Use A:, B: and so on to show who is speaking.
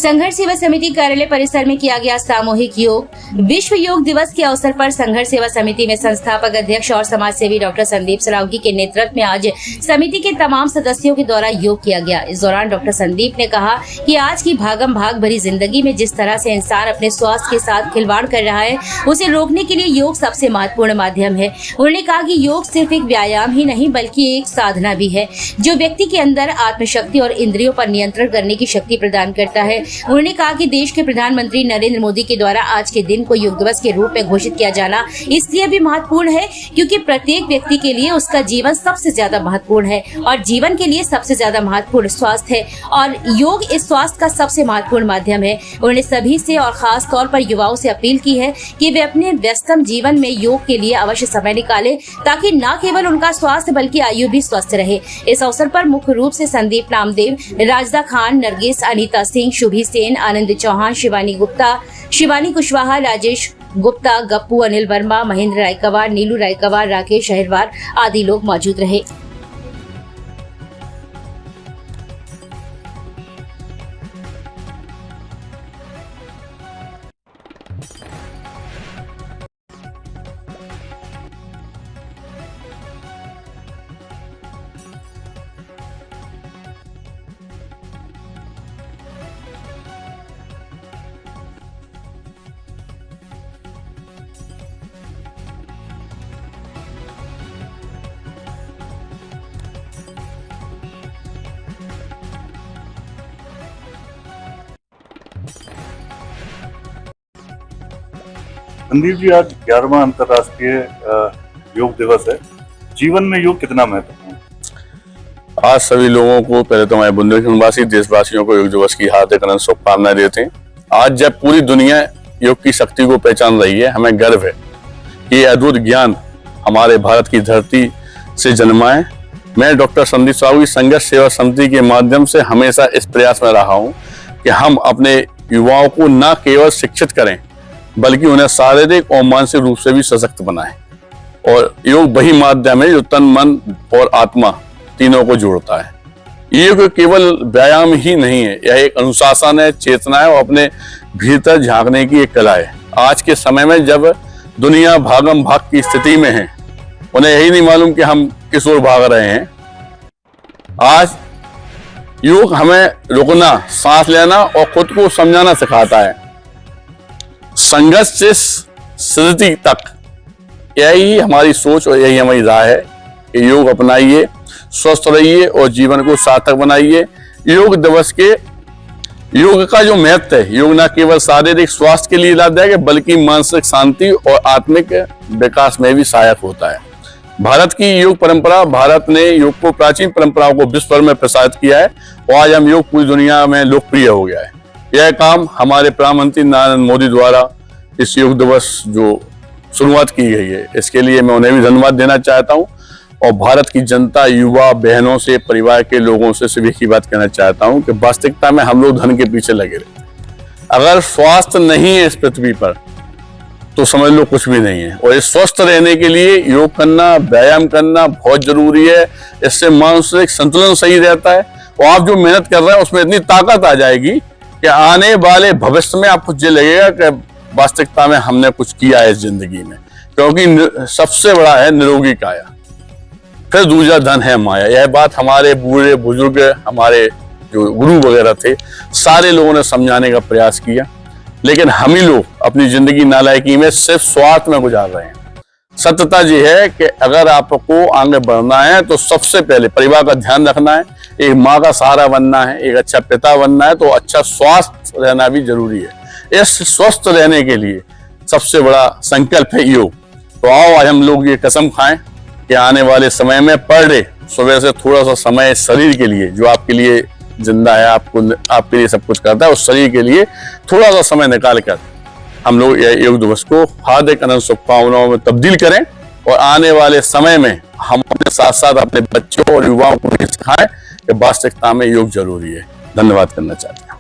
A: संघर्ष सेवा समिति कार्यालय परिसर में किया गया सामूहिक योग। विश्व योग दिवस के अवसर पर संघर्ष सेवा समिति में संस्थापक अध्यक्ष और समाज सेवी डॉक्टर संदीप सरावगी के नेतृत्व में आज समिति के तमाम सदस्यों के द्वारा योग किया गया। इस दौरान डॉक्टर संदीप ने कहा कि आज की भागम भाग भरी जिंदगी में जिस तरह से इंसान अपने स्वास्थ्य के साथ खिलवाड़ कर रहा है, उसे रोकने के लिए योग सबसे महत्वपूर्ण माध्यम है। उन्होंने कहा कि योग सिर्फ एक व्यायाम ही नहीं बल्कि एक साधना भी है, जो व्यक्ति के अंदर आत्मशक्ति और इंद्रियों पर नियंत्रण करने की शक्ति प्रदान करता है। उन्होंने कहा कि देश के प्रधानमंत्री नरेंद्र मोदी के द्वारा आज के दिन को योग दिवस के रूप में घोषित किया जाना इसलिए भी महत्वपूर्ण है क्योंकि प्रत्येक व्यक्ति के लिए उसका जीवन सबसे ज्यादा महत्वपूर्ण है और जीवन के लिए सबसे ज्यादा महत्वपूर्ण स्वास्थ्य है और योग इस स्वास्थ्य का सबसे महत्वपूर्ण माध्यम है। उन्होंने सभी से और खास तौर पर युवाओं से अपील की है कि वे अपने व्यस्तम जीवन में योग के लिए अवश्य समय निकाले ताकि न केवल उनका स्वास्थ्य बल्कि आयु भी स्वस्थ रहे। इस अवसर पर मुख्य रूप से संदीप नामदेव, राजदा खान, नरगिस, अनीता सिंह, शुभी सेन, आनंद चौहान, शिवानी गुप्ता, शिवानी कुशवाहा, राजेश गुप्ता, गप्पू, अनिल वर्मा, महेंद्र रायकवार, नीलू रायकवार, राकेश अहिरवार आदि लोग मौजूद रहे।
B: संदीप जी, आज 11वां अंतर्राष्ट्रीय योग दिवस है। जीवन में योग कितना महत्वपूर्ण है?
C: आज सभी लोगों को, पहले तो हमारे बुंदेलखंडवासी देशवासियों को योग दिवस की हार्दिक अनंत शुभकामनाएं देते हैं। आज जब पूरी दुनिया योग की शक्ति को पहचान रही है, हमें गर्व है कि ये अद्भुत ज्ञान हमारे भारत की धरती से जन्मा है। मैं डॉक्टर संदीप सरावगी संघर्ष सेवा समिति के माध्यम से हमेशा इस प्रयास में रहा हूँ कि हम अपने युवाओं को न केवल शिक्षित करें बल्कि उन्हें शारीरिक और मानसिक रूप से भी सशक्त बनाएं। और योग वही माध्यम है जो तन, मन और आत्मा तीनों को जोड़ता है। योग केवल व्यायाम ही नहीं है, यह एक अनुशासन है, चेतना है और अपने भीतर झांकने की एक कला है। आज के समय में जब दुनिया भागम भाग की स्थिति में है, उन्हें यही नहीं मालूम कि हम किस ओर भाग रहे हैं। आज योग हमें रुकना, सांस लेना और खुद को समझाना सिखाता है। संघर्ष से सिद्धि तक यही हमारी सोच और यही हमारी राय है कि योग अपनाइए, स्वस्थ रहिए और जीवन को सार्थक बनाइए। योग दिवस के योग का जो महत्व है, योग न केवल शारीरिक स्वास्थ्य के लिए लाभदायक है बल्कि मानसिक शांति और आत्मिक विकास में भी सहायक होता है। भारत की योग परंपरा, भारत ने योग को प्राचीन परंपराओं को विश्व भर में प्रसारित किया है और आज हम योग पूरी दुनिया में लोकप्रिय हो गया है। यह काम हमारे प्रधानमंत्री नरेंद्र मोदी द्वारा इस योग दिवस जो शुरुआत की गई है, इसके लिए मैं उन्हें भी धन्यवाद देना चाहता हूं और भारत की जनता, युवा, बहनों से, परिवार के लोगों से सिर्फ एक ही बात कहना चाहता हूं कि वास्तविकता में हम लोग धन के पीछे लगे रहते हैं। अगर स्वास्थ्य नहीं है इस पृथ्वी पर तो समझ लो कुछ भी नहीं है। और इस स्वस्थ रहने के लिए योग करना, व्यायाम करना बहुत जरूरी है। इससे मानसिक संतुलन सही रहता है और आप जो मेहनत कर रहे हैं उसमें इतनी ताकत आ जाएगी कि आने वाले भविष्य में आपको ये लगेगा कि वास्तविकता में हमने कुछ किया है इस जिंदगी में, क्योंकि सबसे बड़ा है निरोगी काया, फिर दूसरा धन है माया। यह बात हमारे बूढ़े बुजुर्ग, हमारे जो गुरु वगैरह थे, सारे लोगों ने समझाने का प्रयास किया, लेकिन हम ही लोग अपनी जिंदगी नालायकी में सिर्फ स्वार्थ में गुजार रहे हैं। सत्यता ये है कि अगर आपको आगे बढ़ना है तो सबसे पहले परिवार का ध्यान रखना है, एक माँ का सहारा बनना है, एक अच्छा पिता बनना है, तो अच्छा स्वास्थ्य रहना भी जरूरी है। इस स्वस्थ रहने के लिए सबसे बड़ा संकल्प है योग। तो आओ आज हम लोग ये कसम खाएं कि आने वाले समय में पर डे सुबह से थोड़ा सा समय शरीर के लिए, जो आपके लिए जिंदा है, आपके लिए सब कुछ करता है, उस शरीर के लिए थोड़ा सा समय निकाल कर हम लोग योग दिवस को हार्दिक अनंत शुभकामनाओं में तब्दील करें और आने वाले समय में हम अपने साथ साथ अपने बच्चों और युवाओं को सिखाएं कि वास्तविकता में योग जरूरी है। धन्यवाद करना चाहते हैं।